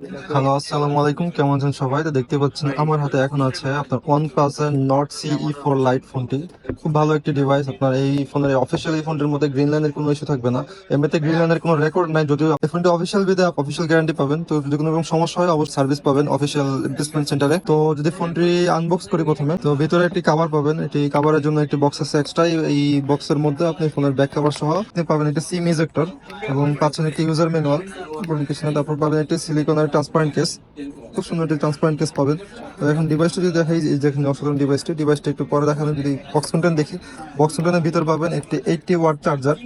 Hello, আসসালামু আলাইকুম। কেমন আছেন সবাই? তো দেখতে পাচ্ছেন আমার হাতে এখন আছে আপনার OnePlus এর Nord CE4 Lite ফোনটি। খুব ভালো একটি ডিভাইস। আপনার এই ফোনের অফিসিয়াল এই ফোনটির মধ্যে গ্রিন লাইনের কোনো ইস্যু থাকবে না। এমনিতে গ্রিন লাইনের কোনো রেকর্ড নাই, যদিও এই ফোনটি অফিসিয়াল বিদে অফিসিয়াল গ্যারান্টি পাবেন। তো যদি কোনো রকম সমস্যা হয় অবশ্যই সার্ভিস পাবেন অফিসিয়াল রিপ্লেসমেন্ট সেন্টারে। তো যদি ফোনটি আনবক্স করি প্রথমে, তো ভিতরে একটি কভার পাবেন। এটি কভারের জন্য একটি বক্স আছে এক্সট্রা। এই বক্সের মধ্যে আপনি ফোনের ব্যাক কভার সহ আপনি পাবেন একটি সিম ইজেক্টর এবং পাচ্ছেন একটি ইউজার ম্যানুয়াল। তারপর পাবেন একটি সিলিকনের ট্রান্সপারেন্ট কেস। খুব সুন্দর একটি ট্রান্সপারেন্ট কেস পাবেন। তো এখন ডিভাইসটা যদি দেখাই, এই দেখেন অসাধারণ ডিভাইসটা একটু পরে দেখানো। যদি বক্স কন্টেন্ট দেখি, বক্স কন্টেন্টের ভিতর পাবেন একটি 80 ওয়াট চার্জার,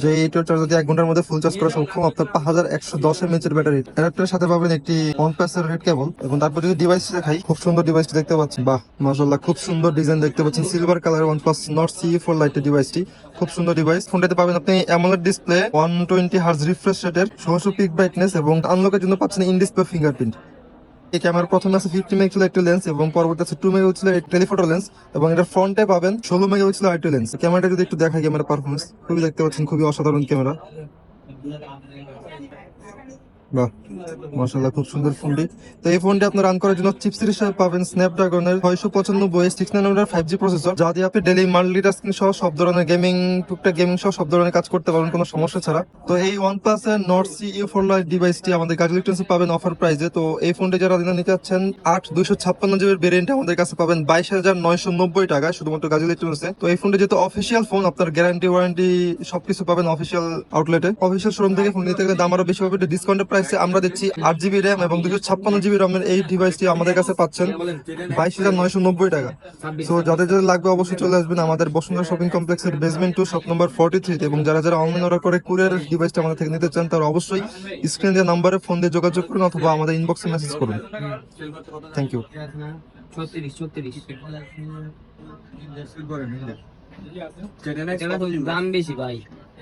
যে 80 ওয়াট চার্জার দিয়ে 1 ঘন্টার মধ্যে ফুল চার্জ করা সক্ষম। আপনার 5110 mAh এর ব্যাটারি। অ্যাডাপ্টারের সাথে পাবেন একটি OnePlus এর রেড কেবল। এবং তারপর যদি ডিভাইস দেখাই, খুব সুন্দর ডিভাইসটি দেখতে পাচ্ছেন। বাহ, মাশাআল্লাহ, খুব সুন্দর ডিজাইন দেখতে পাচ্ছেন। Silver colour OnePlus Nord CE4 Lite ডিভাইসটি খুব সুন্দর ডিভাইস। ফোনটাতে পাবেন আপনি অ্যামোলেড ডিসপ্লে, 120 Hz রিফ্রেশ রেটের, 1600 পিক ব্রাইটনেস এবং আনলকের জন্য পাচ্ছেন ইন ডিসপ্লে ফিঙ্গারপ্রিন্ট। এই ক্যামেরার প্রথমে আছে 50 মেগাপিক্সেলের একটি লেন্স এবং পরবর্তী আছে 2 মেগাপিক্সেলের টেলিফোটো লেন্স এবং এটা ফ্রন্টে পাবেন 16 মেগাপিক্সেলের আরেকটি লেন্স। ক্যামেরাটা যদি একটু দেখাই, ক্যামেরা পারফরমেন্স খুবই দেখতে পাচ্ছেন, খুবই অসাধারণ ক্যামেরা। বাহ, মাশাআল্লাহ, খুব সুন্দর ফোনটি। তো এই ফোনটি আপনার রান করার জন্য চিপসেট হিসেবে পাবেন স্ন্যাপড্রাগনের 695 6 ন্যানোমিটার 5G প্রসেসর, যা দিয়ে আপনি ডেইলি মাল্টিটাস্কিং সহ সব ধরনের গেমিং, টুকটাক গেমিং সহ সব ধরনের কাজ করতে পারবেন কোনো সমস্যা ছাড়া। তো এই OnePlus এর Nord CE4 Lite ডিভাইসটি আমাদের গাজী ইলেকট্রনিক্সে পাবেন অফার প্রাইসে। তো এই ফোনটি যারা নিতে চাচ্ছেন 8 256 GB ভেরিয়েন্ট আমাদের কাছে পাবেন 22,990 টাকায় শুধুমাত্র গাজী ইলেকট্রনিক্সে। তো এই ফোনটি যেহেতু অফিসিয়াল ফোন, আপনার গ্যারান্টি ওয়ারেন্টি সবকিছু পাবেন অফিসিয়াল আউটলেটে। অফিসিয়াল শোরুম থেকে ফোন নিতে গেলে দাম আরো বেশি হবে। ডিসকাউন্টের প্রাইসে আমরা দিচ্ছি 8 GB র্যাম এবং 256 GB রমের এই ডিভাইসটি আমাদের কাছে পাচ্ছেন 22,990 টাকা। সো যাদের যাদের লাগবে অবশ্যই চলে আসবেন আমাদের বসুন্ধরা শপিং কমপ্লেক্সের বেসমেন্ট 2 শপ নম্বর 43 এবং যারা অনলাইন অর্ডার করে কুরিয়ার ডিভাইসটা আমাদের থেকে নিতে চান, তারা অবশ্যই স্ক্রিনে দেওয়া নাম্বারে ফোন দিয়ে যোগাযোগ করুন অথবা আমাদের ইনবক্সে মেসেজ করুন। Thank you. 36 দাম বেশি ভাই।